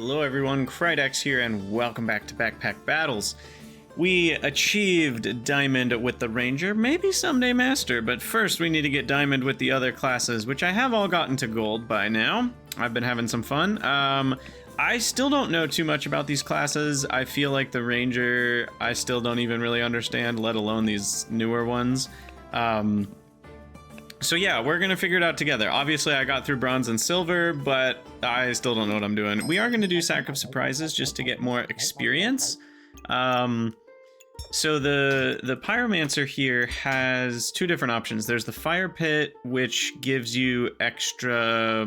Hello everyone, Krydex here, and welcome back to Backpack Battles. We achieved Diamond with the Ranger, maybe someday Master, but first we need to get Diamond with the other classes, which I have all gotten to Gold by now. I've been having some fun. I still don't know too much about these classes. I feel like the Ranger, I still don't even really understand, let alone these newer ones. So yeah, we're gonna figure it out together. Obviously, I got through Bronze and Silver, but I still don't know what I'm doing. We are gonna do Sack of Surprises just to get more experience. So the Pyromancer here has two different options. There's the Fire Pit, which gives you extra,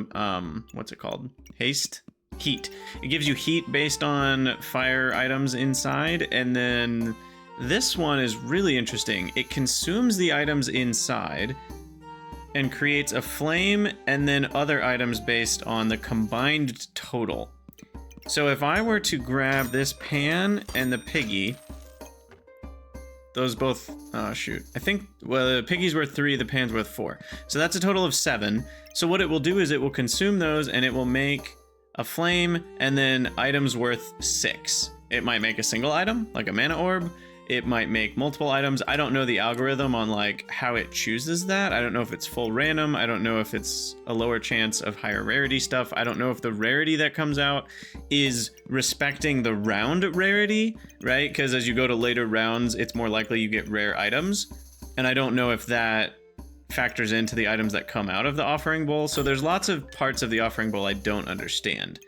what's it called? Haste? Heat. It gives you heat based on fire items inside, and then this one is really interesting. It consumes the items inside and creates a flame and then other items based on the combined total. So if I were to grab this pan and the piggy, those both, oh shoot. I think, well, the piggy's worth 3, the pan's worth 4. So that's a total of 7. So what it will do is it will consume those and it will make a flame and then items worth 6. It might make a single item, like a mana orb. It might make multiple items. I don't know the algorithm on like how it chooses that. I don't know if it's full random. I don't know if it's a lower chance of higher rarity stuff. I don't know if the rarity that comes out is respecting the round rarity, right? Because as you go to later rounds, it's more likely you get rare items. And I don't know if that factors into the items that come out of the offering bowl. So there's lots of parts of the offering bowl I don't understand.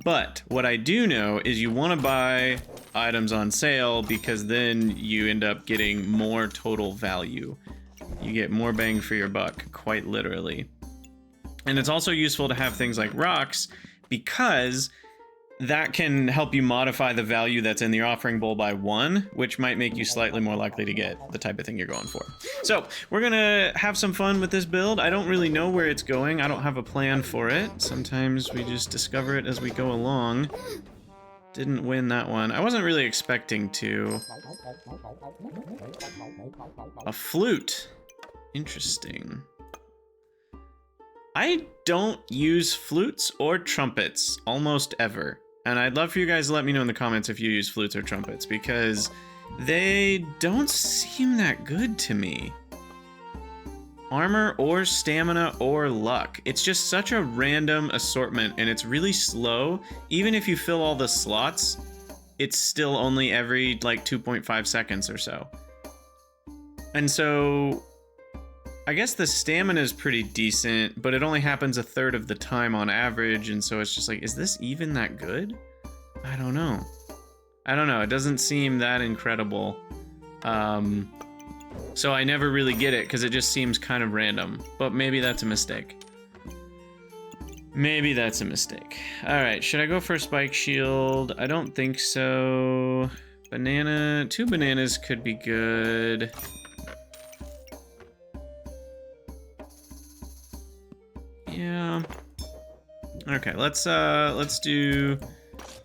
But what I do know is you want to buy items on sale because then you end up getting more total value. You get more bang for your buck, quite literally. And it's also useful to have things like rocks because that can help you modify the value that's in the offering bowl by 1, which might make you slightly more likely to get the type of thing you're going for. So we're gonna have some fun with this build. I don't really know where it's going. I don't have a plan for it. Sometimes we just discover it as we go along. Didn't win that one. I wasn't really expecting to. A flute. Interesting. I don't use flutes or trumpets almost ever. And I'd love for you guys to let me know in the comments if you use flutes or trumpets, because they don't seem that good to me. Armor or stamina or luck. It's just such a random assortment and it's really slow. Even if you fill all the slots, it's still only every like 2.5 seconds or so. And so I guess the stamina is pretty decent, but it only happens 1/3 of the time on average, and so it's just like, is this even that good? I don't know. It doesn't seem that incredible. So I never really get it, because it just seems kind of random, but maybe that's a mistake. Maybe that's a mistake. Alright, should I go for a spike shield? I don't think so. Banana, 2 bananas could be good. Yeah. Okay, let's do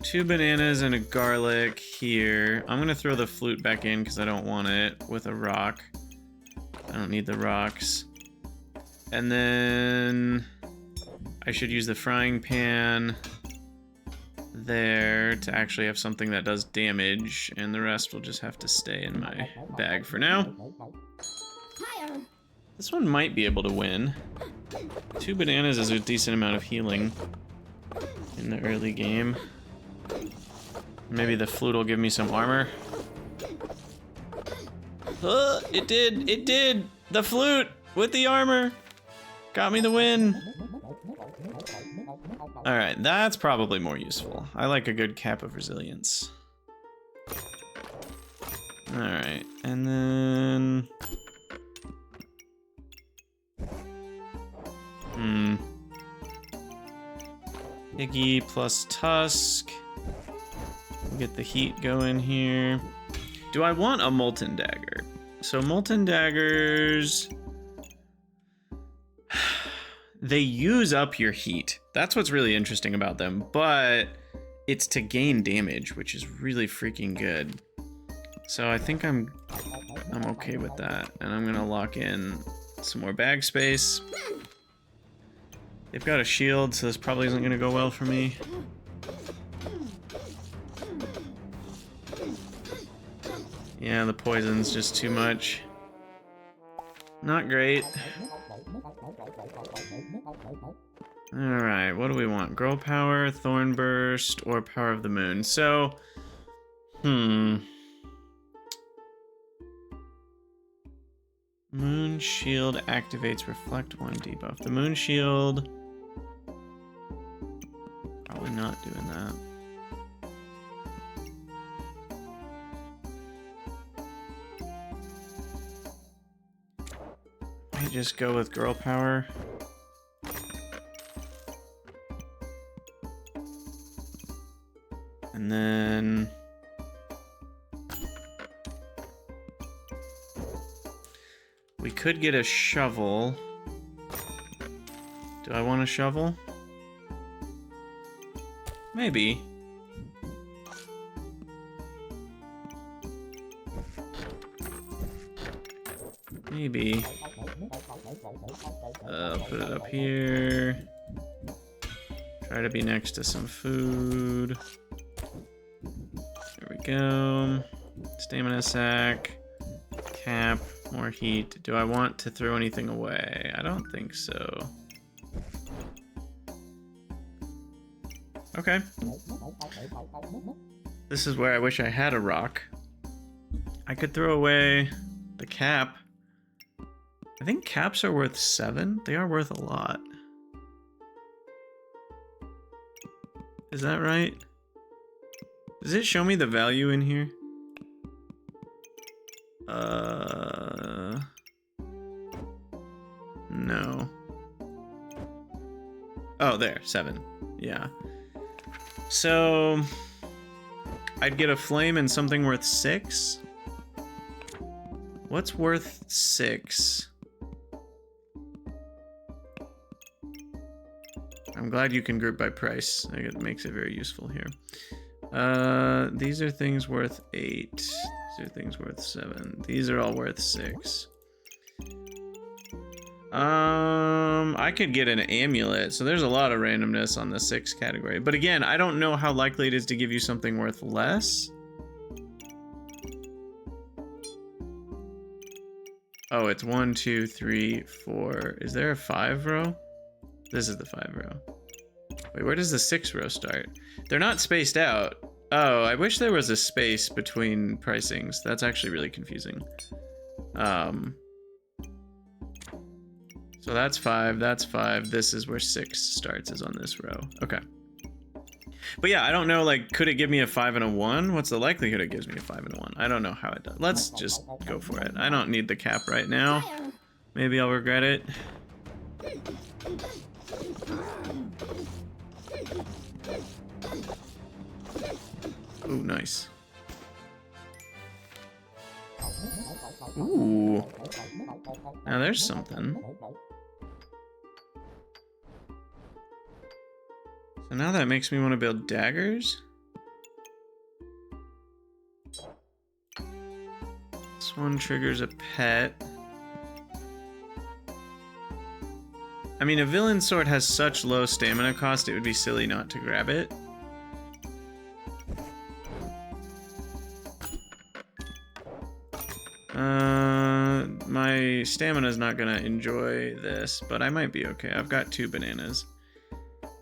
2 bananas and a garlic here. I'm gonna throw the flute back in because I don't want it with a rock. I don't need the rocks. And then I should use the frying pan there to actually have something that does damage, and the rest will just have to stay in my bag for now. This one might be able to win. 2 bananas is a decent amount of healing in the early game. Maybe the flute will give me some armor. It did! The flute with the armor got me the win. Alright, that's probably more useful. I like a good cap of resilience. Alright, and then Iggy plus Tusk. Get the heat going here. Do I want a Molten Dagger? So Molten Daggers, they use up your heat. That's what's really interesting about them, but it's to gain damage, which is really freaking good. So I think I'm okay with that, and I'm gonna lock in some more bag space. They've got a shield, so this probably isn't gonna go well for me. Yeah, the poison's just too much. Not great. Alright, what do we want? Grow Power, Thorn Burst, or Power of the Moon? So, Moon Shield activates Reflect 1 debuff. The Moon Shield... Probably not doing that. I just go with Girl Power. And then... we could get a shovel. Do I want a shovel? Maybe. Maybe. Put it up here. Try to be next to some food. There we go. Stamina sack. Cap. More heat. Do I want to throw anything away? I don't think so. Okay. This is where I wish I had a rock. I could throw away the cap. I think caps are worth 7. They are worth a lot. Is that right? Does it show me the value in here? No. Oh, there, 7. Yeah. So, I'd get a flame and something worth 6. What's worth 6? I'm glad you can group by price. It makes it very useful here. These are things worth 8. These are things worth 7. These are all worth 6. I could get an amulet, so there's a lot of randomness on the 6 category. But again, I don't know how likely it is to give you something worth less. Oh, it's 1, 2, 3, 4. Is there a 5 row? This is the 5 row. Wait, where does the 6 row start? They're not spaced out. Oh, I wish there was a space between pricings. That's actually really confusing. So that's 5, that's 5. This is where 6 starts, is on this row. Okay. But yeah, I don't know, like, could it give me a 5 and a 1? What's the likelihood it gives me a 5 and a 1? I don't know how it does. Let's just go for it. I don't need the cap right now. Maybe I'll regret it. Ooh, nice. Ooh. Now there's something. So now that makes me want to build daggers. This one triggers a pet. I mean, a villain sword has such low stamina cost, it would be silly not to grab it. My stamina's not gonna enjoy this, but I might be okay. I've got 2 bananas.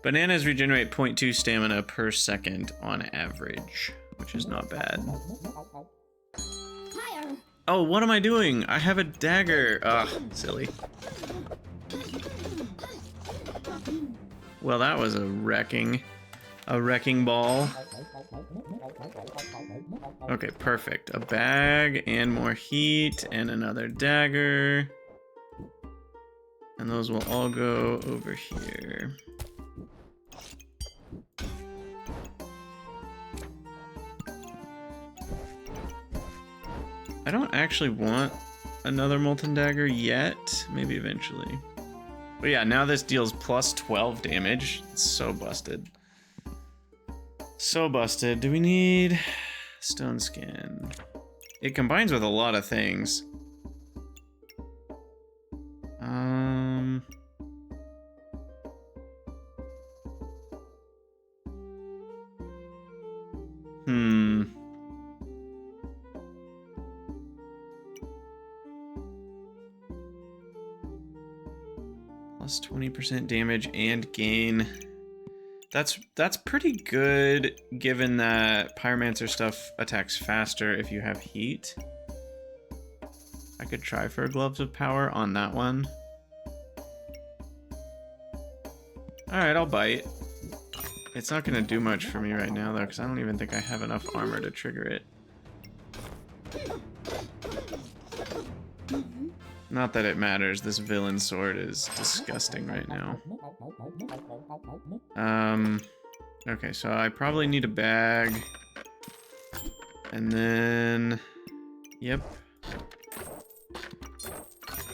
Bananas regenerate 0.2 stamina per second on average, which is not bad. Oh, what am I doing? I have a dagger. Ugh, silly. Well, that was a wrecking ball. Okay, perfect. A bag and more heat and another dagger. And those will all go over here. I don't actually want another molten dagger yet. Maybe eventually. But yeah, now this deals plus 12 damage. It's so busted. So busted. Do we need stone skin? It combines with a lot of things. Plus 20% damage and gain. That's pretty good, given that Pyromancer stuff attacks faster if you have heat. I could try for Gloves of Power on that one. Alright, I'll bite. It's not gonna do much for me right now, though, because I don't even think I have enough armor to trigger it. Not that it matters, this villain sword is disgusting right now. Okay, so I probably need a bag. And then... Yep.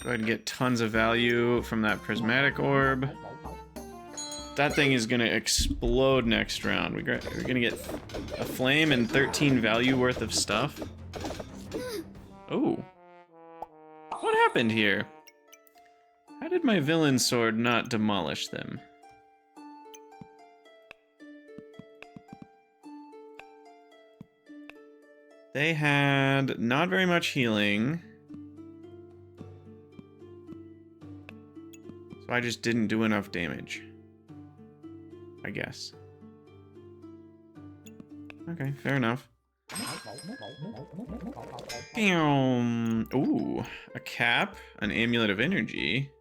Go ahead and get tons of value from that prismatic orb. That thing is gonna explode next round. We're gonna get a flame and 13 value worth of stuff. Oh. What happened here? How did my villain sword not demolish them? They had not very much healing. So I just didn't do enough damage, I guess. Okay, fair enough. Ooh, a cap, an amulet of energy.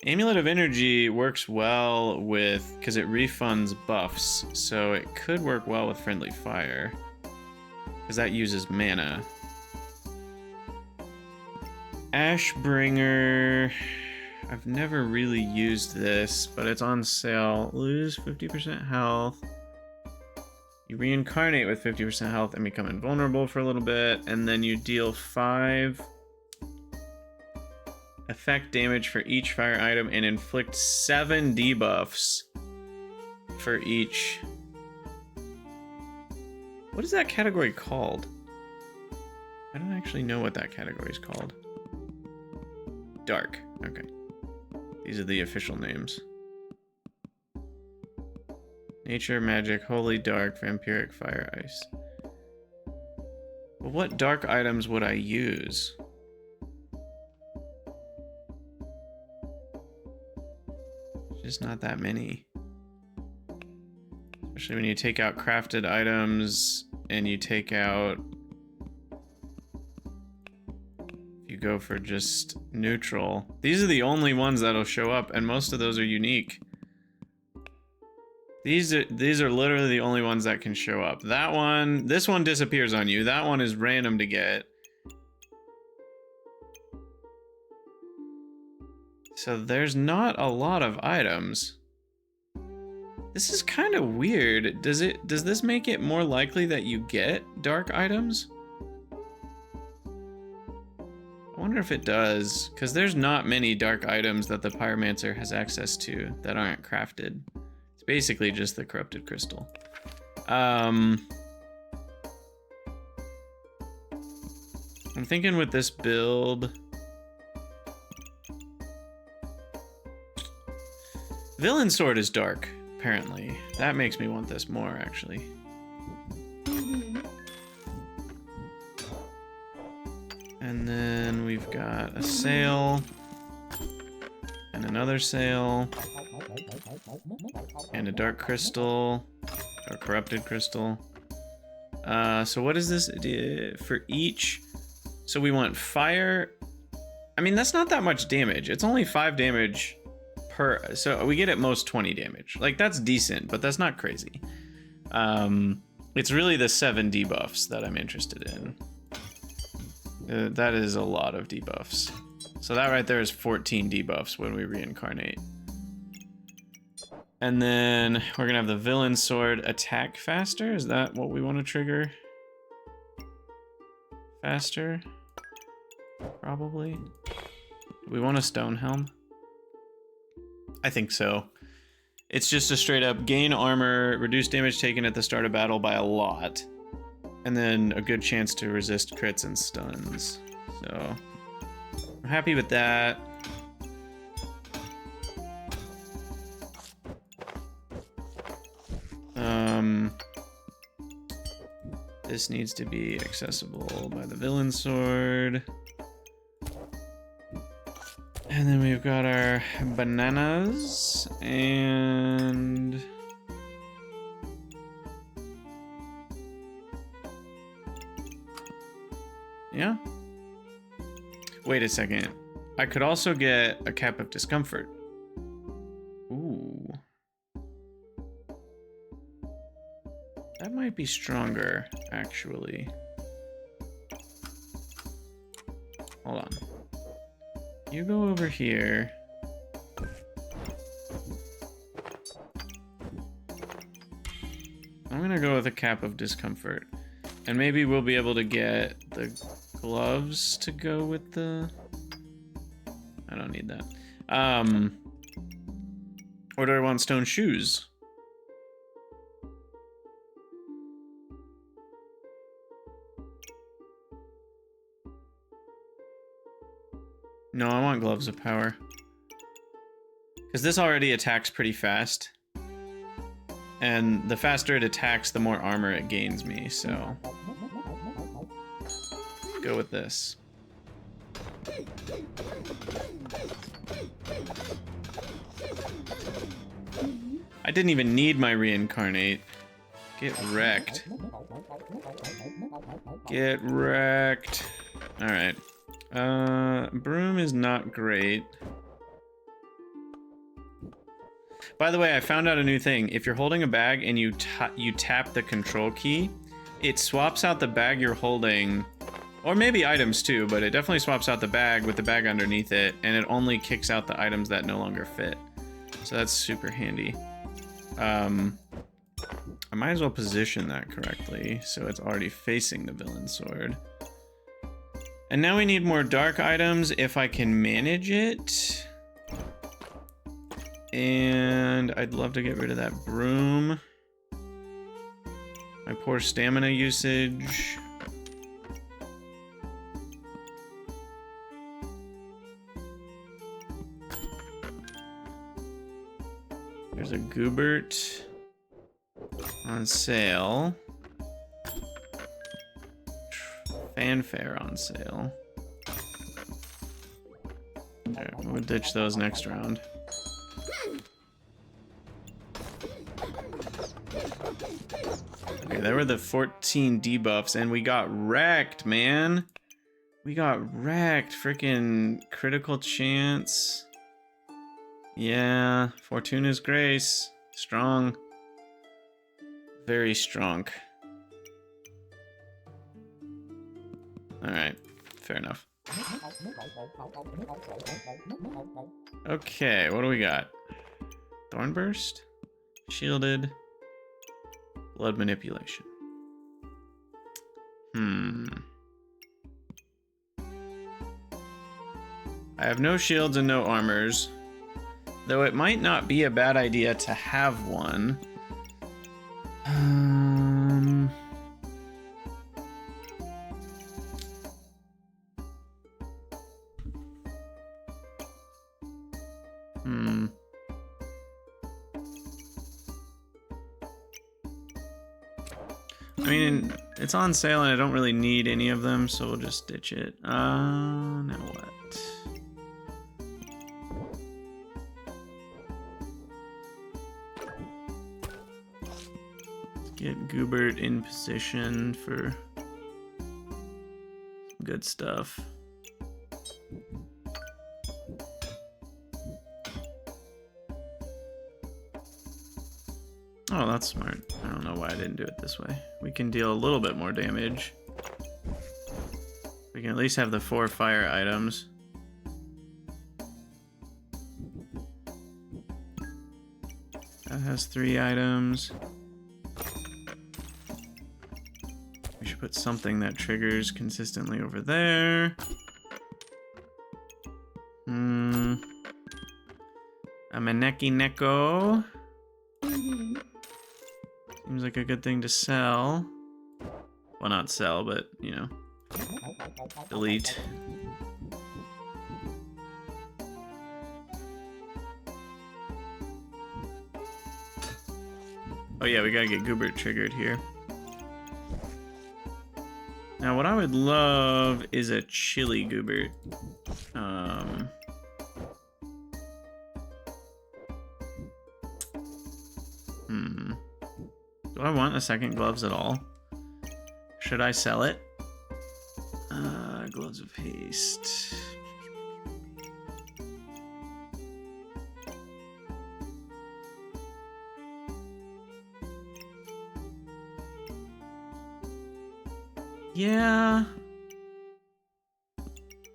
Amulet of energy works well with, because it refunds buffs, so it could work well with friendly fire, because that uses mana. Ashbringer, I've never really used this, but it's on sale. Lose 50% health. You reincarnate with 50% health and become invulnerable for a little bit, and then you deal 5 effect damage for each fire item and inflict 7 debuffs for each. What is that category called? I don't actually know what that category is called. Dark. Okay. These are the official names. Nature, magic, holy, dark, vampiric, fire, ice. Well, what dark items would I use? Just not that many. Especially when you take out crafted items and you take out... You go for just neutral. These are the only ones that'll show up, and most of those are unique. These are literally the only ones that can show up. That one, this one disappears on you. That one is random to get. So there's not a lot of items. This is kind of weird. Does this make it more likely that you get dark items? I wonder if it does, because there's not many dark items that the Pyromancer has access to that aren't crafted. It's basically just the corrupted crystal. I'm thinking with this build... Villain sword is dark, apparently. That makes me want this more, actually. And then we've got a sail. And another sail. And a dark crystal. Or corrupted crystal. So what is this? For each... So we want fire... I mean, that's not that much damage. It's only 5 damage... So we get at most 20 damage. Like, that's decent, but that's not crazy. It's really the 7 debuffs that I'm interested in. That is a lot of debuffs. So that right there is 14 debuffs when we reincarnate. And then we're gonna have the villain sword attack faster. Is that what we want to trigger? Faster? Probably. Do we want a stone helm? I think so. It's just a straight up gain armor, reduce damage taken at the start of battle by a lot, and then a good chance to resist crits and stuns. So I'm happy with that. This needs to be accessible by the villain sword. And then we've got our bananas and... yeah. Wait a second. I could also get a cap of discomfort. Ooh. That might be stronger, actually. Hold on. You go over here. I'm gonna go with a cap of discomfort. And maybe we'll be able to get the gloves to go with the... I don't need that. Or do I want stone shoes? No, I want gloves of power. Because this already attacks pretty fast. And the faster it attacks, the more armor it gains me, so... go with this. I didn't even need my reincarnate. Get wrecked. Get wrecked. Alright. Broom is not great. By the way, I found out a new thing. If you're holding a bag and you tap the control key, it swaps out the bag you're holding, or maybe items too, but it definitely swaps out the bag with the bag underneath it, and it only kicks out the items that no longer fit. So that's super handy. I might as well position that correctly so it's already facing the villain sword. And now we need more dark items if I can manage it. And I'd love to get rid of that broom. My poor stamina usage. There's a Goobert on sale. Fanfare on sale. Okay, we'll ditch those next round. Okay, there were the 14 debuffs, and we got wrecked, man. We got wrecked. Freaking critical chance. Yeah, Fortuna's Grace. Strong. Very strong. Alright, fair enough. Okay, what do we got? Thornburst? Shielded. Blood manipulation. I have no shields and no armors. Though it might not be a bad idea to have one. I mean, it's on sale and I don't really need any of them, so we'll just ditch it. Now what? Get Goobert in position for good stuff. Oh, that's smart. I don't know why I didn't do it this way. We can deal a little bit more damage. We can at least have the 4 fire items. That has 3 items. We should put something that triggers consistently over there. A Maneki Neko. Seems like a good thing to sell. Well, not sell, but, you know, delete. Oh yeah, we gotta get Goobert triggered here. Now, what I would love is a chili goober. Do I want a second gloves at all? Should I sell it? Gloves of haste. Yeah.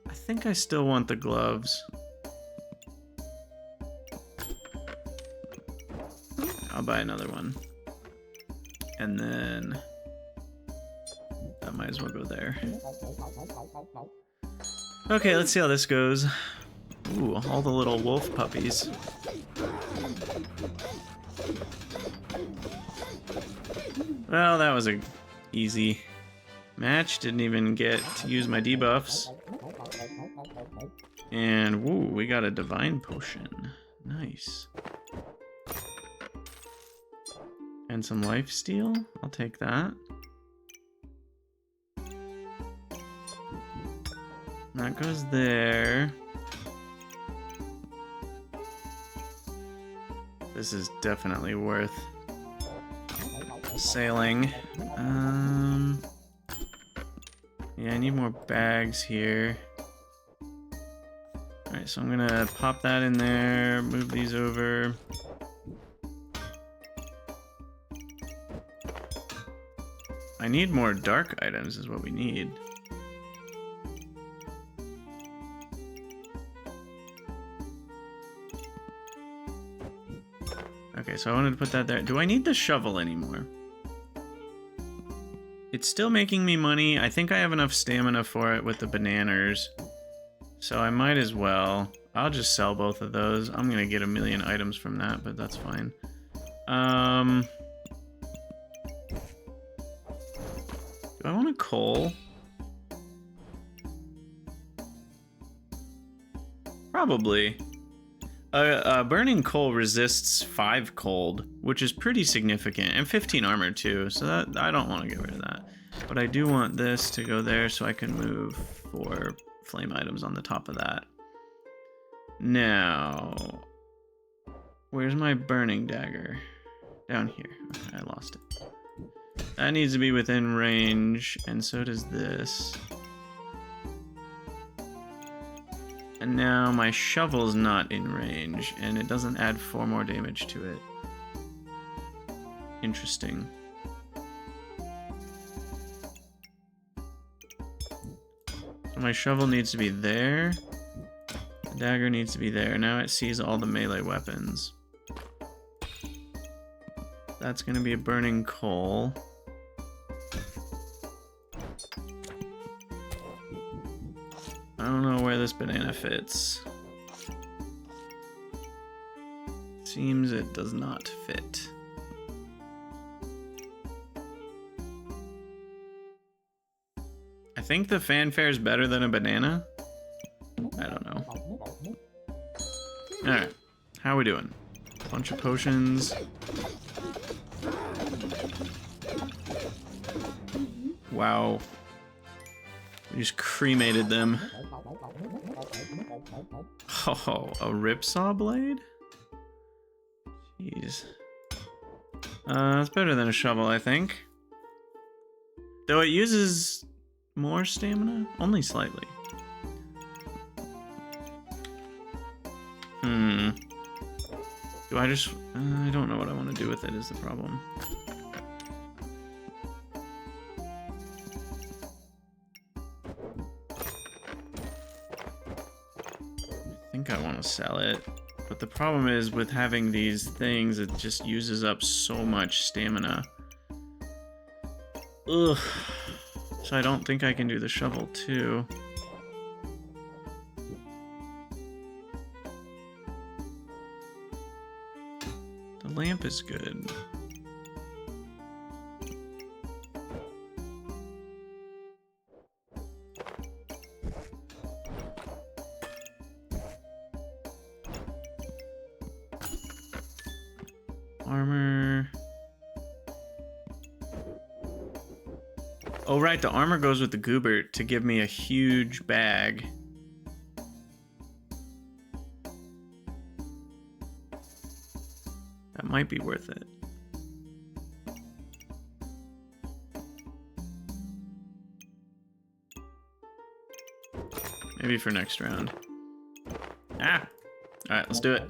I think I still want the gloves. I'll buy another one. And then that might as well go there. Okay, let's see how this goes. Ooh, all the little wolf puppies. Well, that was a easy match. Didn't even get to use my debuffs. And woo, we got a divine potion. Nice. And some life steal. I'll take that. That goes there. This is definitely worth sailing. Yeah, I need more bags here. Alright, so I'm gonna pop that in there, move these over. I need more dark items is what we need. Okay, so I wanted to put that there. Do I need the shovel anymore? It's still making me money. I think I have enough stamina for it with the bananas. So I might as well. I'll just sell both of those. I'm gonna get 1,000,000 items from that, but that's fine. Do I want a coal? Probably. Burning coal resists 5 cold, which is pretty significant, and 15 armor too, so that I don't want to get rid of that. But I do want this to go there so I can move 4 flame items on the top of that. Now, where's my burning dagger? Down here. Okay, I lost it. That needs to be within range, and so does this. And now my shovel's not in range, and it doesn't add 4 more damage to it. Interesting. So my shovel needs to be there. The dagger needs to be there. Now it sees all the melee weapons. That's gonna be a burning coal. I don't know where this banana fits. Seems it does not fit. I think the fanfare is better than a banana. I don't know. Alright, how are we doing? Bunch of potions. Wow. We just cremated them. Oh, a ripsaw blade? Jeez. It's better than a shovel, I think. Though it uses more stamina? Only slightly. Do I just... I don't know what I want to do with it is the problem. I think I want to sell it. But the problem is with having these things, it just uses up so much stamina. Ugh. So I don't think I can do the shovel too. The lamp is good. Armor. Oh, right, the armor goes with the Goobert to give me a huge bag. That might be worth it. Maybe for next round. Ah! Alright, let's do it.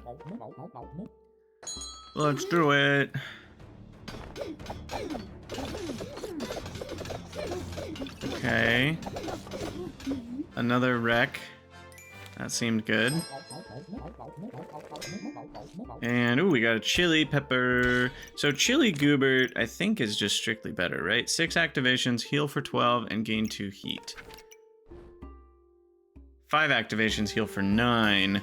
Let's do it. Okay. Another wreck. That seemed good. And, ooh, we got a chili pepper. So chili Goobert, I think, is just strictly better, right? 6 activations, heal for 12, and gain 2 heat. 5 activations, heal for 9.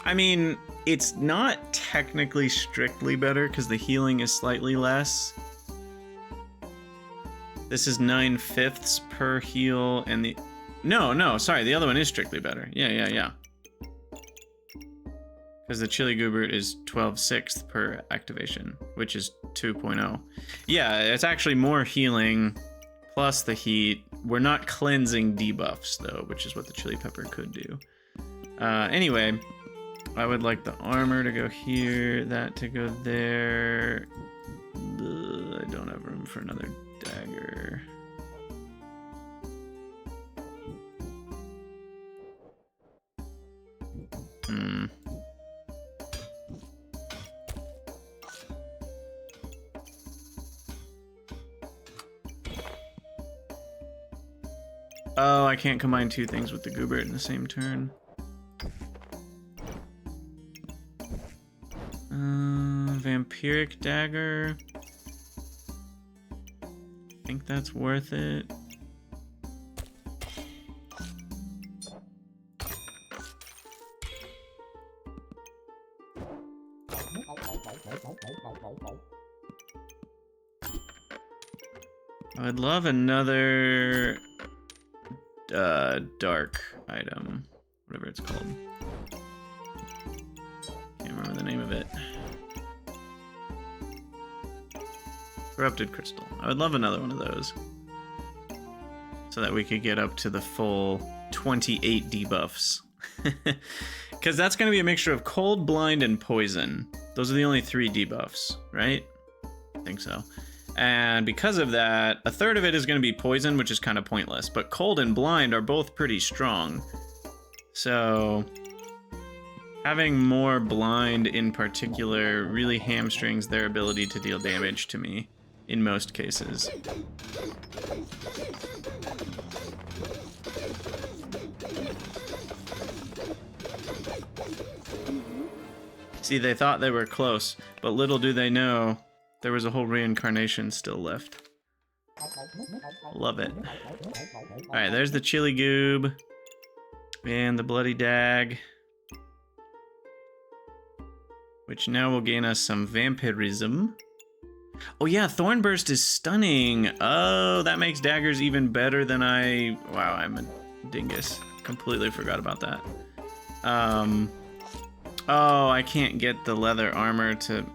I mean, it's not technically strictly better because the healing is slightly less. This is 9/5 per heal, and the... No, sorry, the other one is strictly better. Yeah. Because the chili Goobert is 12/6 per activation, which is 2.0. Yeah, it's actually more healing plus the heat. We're not cleansing debuffs, though, which is what the chili pepper could do. Anyway, I would like the armor to go here, that to go there. I don't have room for another dagger. Oh, I can't combine 2 things with the Goobert in the same turn. Vampiric dagger. I think that's worth it. I would love another dark item, whatever it's called. Can't remember the name of it. Corrupted crystal. I would love another one of those, so that we could get up to the full 28 debuffs. Because that's going to be a mixture of cold, blind, and poison. Those are the only 3 debuffs, right? I think so. And because of that, a third of it is going to be poison, which is kind of pointless. But cold and blind are both pretty strong. So having more blind in particular really hamstrings their ability to deal damage to me in most cases. See, they thought they were close, but little do they know there was a whole reincarnation still left. Love it. Alright, there's the chili goob. And the bloody dag. Which now will gain us some vampirism. Oh yeah, Thornburst is stunning. Oh, that makes daggers even better than I... Wow, I'm a dingus. Completely forgot about that. Oh, I can't get the leather armor to...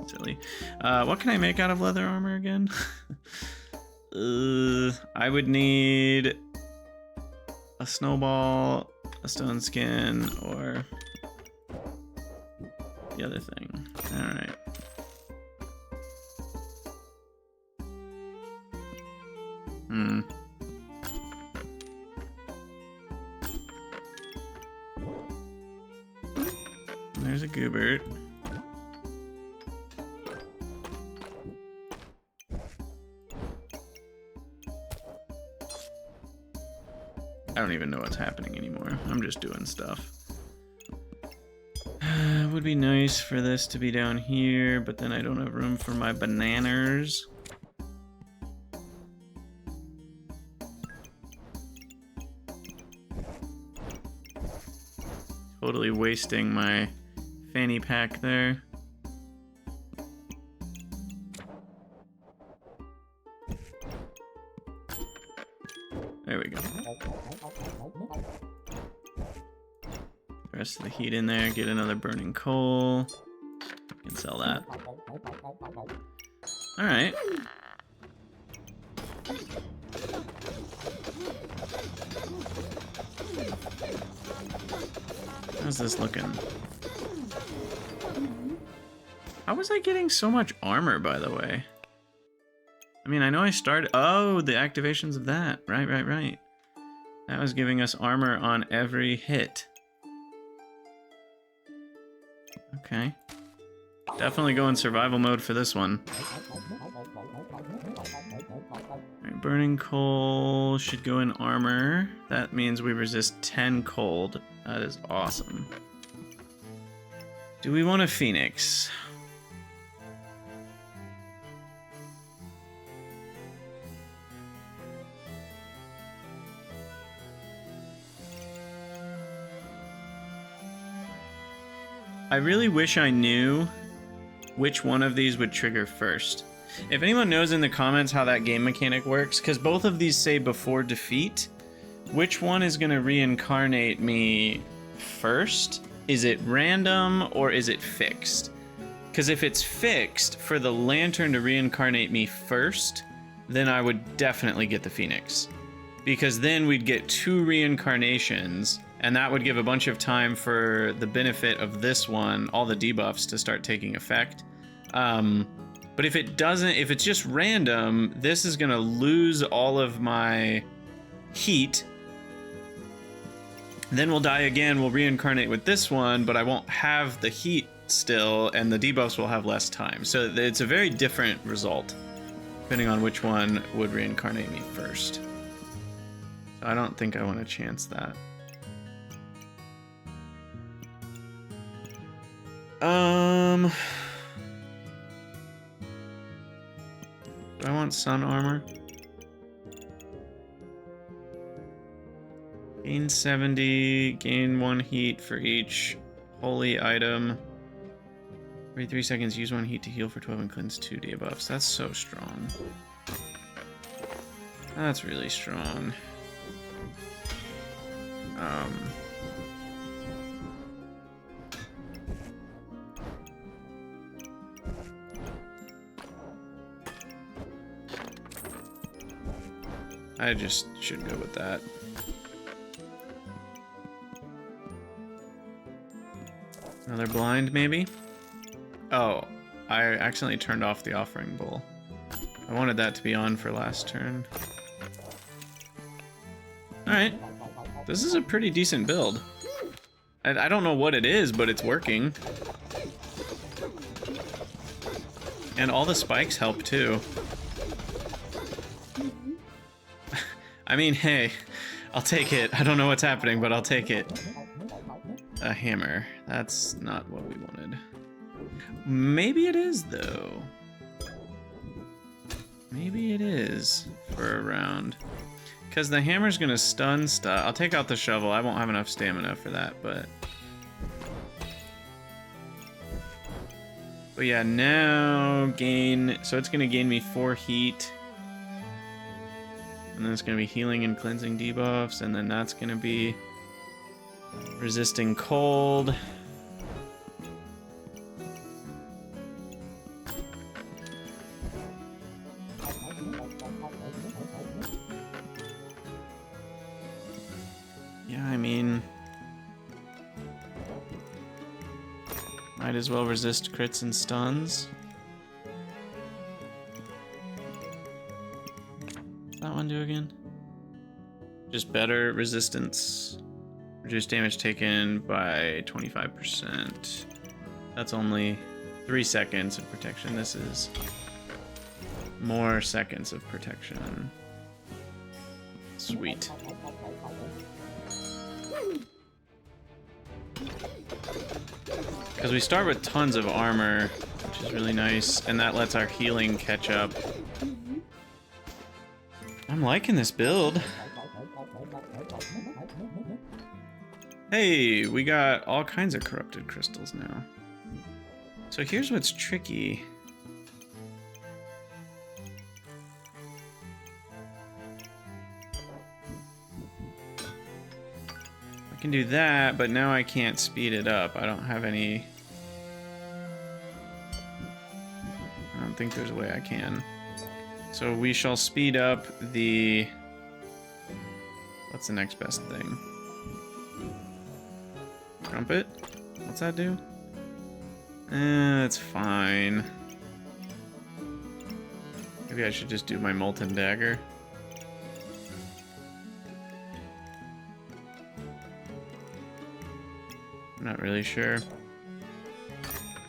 silly. What can I make out of leather armor again? I would need a snowball, a stone skin, or the other thing. Alright. There's a Goobert. I don't even know what's happening anymore. I'm just doing stuff. It would be nice for this to be down here, but then I don't have room for my bananas. Totally wasting my fanny pack there. There we go. Rest of the heat in there, get another burning coal. Can sell that. Alright. How's this looking? How was I getting so much armor, by the way? I mean, I know I started... Oh, the activations of that. Right. That was giving us armor on every hit. Okay. Definitely go in survival mode for this one. Right, burning coal should go in armor. That means we resist 10 cold. That is awesome. Do we want a phoenix? I really wish I knew which one of these would trigger first. If anyone knows in the comments how that game mechanic works, because both of these say before defeat, which one is going to reincarnate me first? Is it random or is it fixed? Because if it's fixed, for the lantern to reincarnate me first, then I would definitely get the phoenix. Because then we'd get 2 reincarnations, and that would give a bunch of time for the benefit of this one, all the debuffs, to start taking effect. But if it doesn't, if it's just random, this is gonna lose all of my heat. Then we'll die again, we'll reincarnate with this one, but I won't have the heat still, and the debuffs will have less time. So it's a very different result, depending on which one would reincarnate me first. So I don't think I want to chance that. Do I want sun armor? Gain 70, gain 1 heat for each holy item. Every 3 seconds, use 1 heat to heal for 12 and cleanse 2 debuffs. That's so strong. That's really strong. I just should go with that. Another blind, maybe? Oh, I accidentally turned off the offering bowl. I wanted that to be on for last turn. Alright. This is a pretty decent build. I don't know what it is, but it's working. And all the spikes help too. I mean, hey, I'll take it. I don't know what's happening, but I'll take it. A hammer. That's not what we wanted. Maybe it is, though. Maybe it is for a round. Because the hammer's gonna stun stuff. I'll take out the shovel. I won't have enough stamina for that, but... But yeah, now gain... So it's gonna gain me 4 heat. And then it's gonna be healing and cleansing debuffs, and then that's gonna be resisting cold. Yeah, I mean, might as well resist crits and stuns. That one do again? Just better resistance. Reduce damage taken by 25%. That's only 3 seconds of protection. This is more seconds of protection. Sweet. Because we start with tons of armor, which is really nice, and that lets our healing catch up. I'm liking this build. Hey, we got all kinds of corrupted crystals now. So here's what's tricky. I can do that, but now I can't speed it up. I don't have any... I don't think there's a way I can. So we shall speed up the... What's the next best thing? Trumpet? What's that do? It's fine. Maybe I should just do my Molten Dagger. I'm not really sure.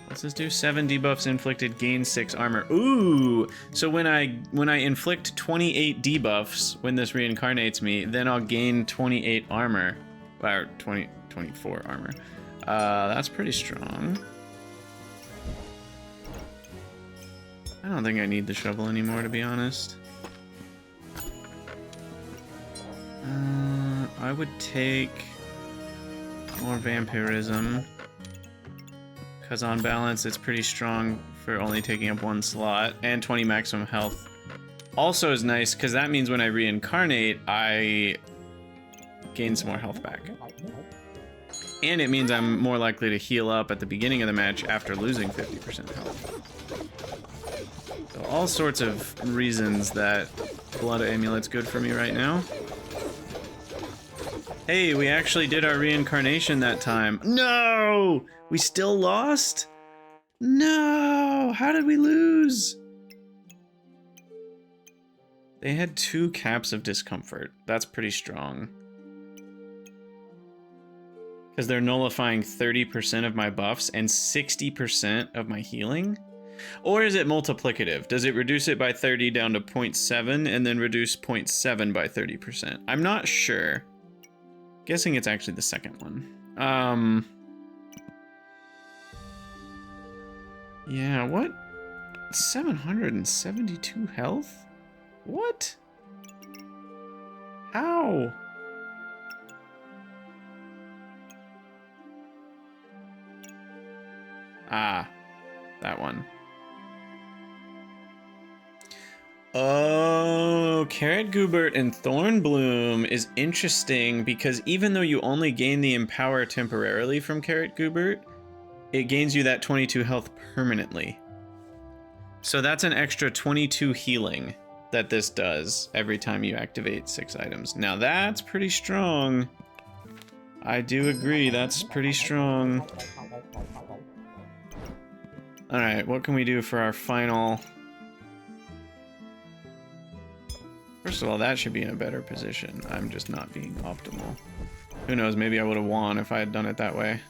What's this do? 7 debuffs inflicted, gain 6 armor. Ooh! So when I inflict 28 debuffs when this reincarnates me, then I'll gain 28 armor. Or 24 armor. That's pretty strong. I don't think I need the shovel anymore, to be honest. I would take more vampirism, because on balance it's pretty strong for only taking up 1 slot, and 20 maximum health. Also is nice, because that means when I reincarnate, I gain some more health back. And it means I'm more likely to heal up at the beginning of the match after losing 50% health. So all sorts of reasons that Blood Amulet's good for me right now. Hey, we actually did our reincarnation that time. No! We still lost? No! How did we lose? They had 2 caps of discomfort. That's pretty strong. Because they're nullifying 30% of my buffs and 60% of my healing? Or is it multiplicative? Does it reduce it by 30 down to 0.7 and then reduce 0.7 by 30%? I'm not sure. Guessing it's actually the second one. Yeah, what? 772 health? What? How? Ah, that one. Oh, Carrot Goobert and Thornbloom is interesting because even though you only gain the Empower temporarily from Carrot Goobert, it gains you that 22 health permanently. So that's an extra 22 healing that this does every time you activate 6 items. Now that's pretty strong. I do agree, that's pretty strong. Alright, what can we do for our final... First of all, that should be in a better position. I'm just not being optimal. Who knows, maybe I would have won if I had done it that way.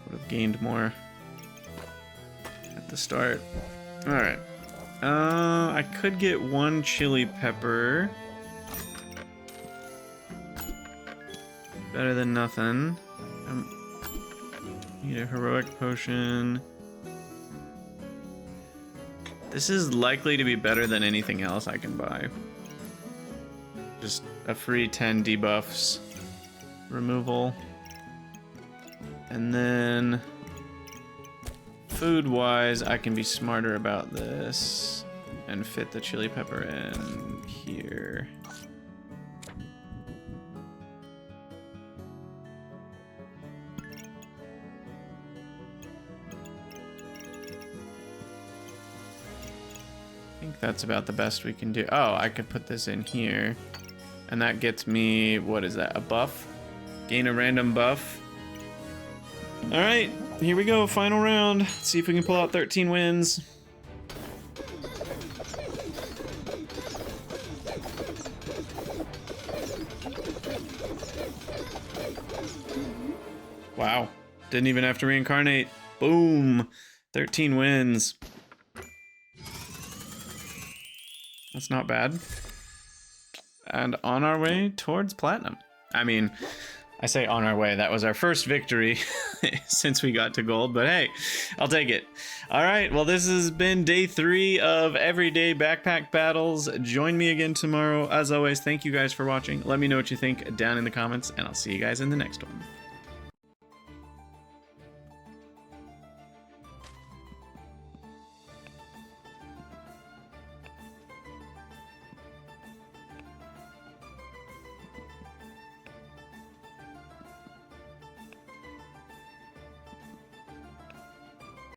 Would have gained more at the start. Alright. I could get 1 chili pepper. Better than nothing. Need a heroic potion. This is likely to be better than anything else I can buy. Just a free 10 debuffs removal. And then food-wise, I can be smarter about this and fit the chili pepper in here. I think that's about the best we can do. Oh, I could put this in here. And that gets me, what is that, a buff? Gain a random buff. Alright, here we go, final round. Let's see if we can pull out 13 wins. Wow, didn't even have to reincarnate. Boom, 13 wins. That's not bad. And on our way towards platinum. I mean, I say on our way. That was our first victory since we got to gold, but hey, I'll take it. All right, well, this has been day 3 of Everyday Backpack Battles. Join me again tomorrow. As always, thank you guys for watching. Let me know what you think down in the comments, and I'll see you guys in the next one.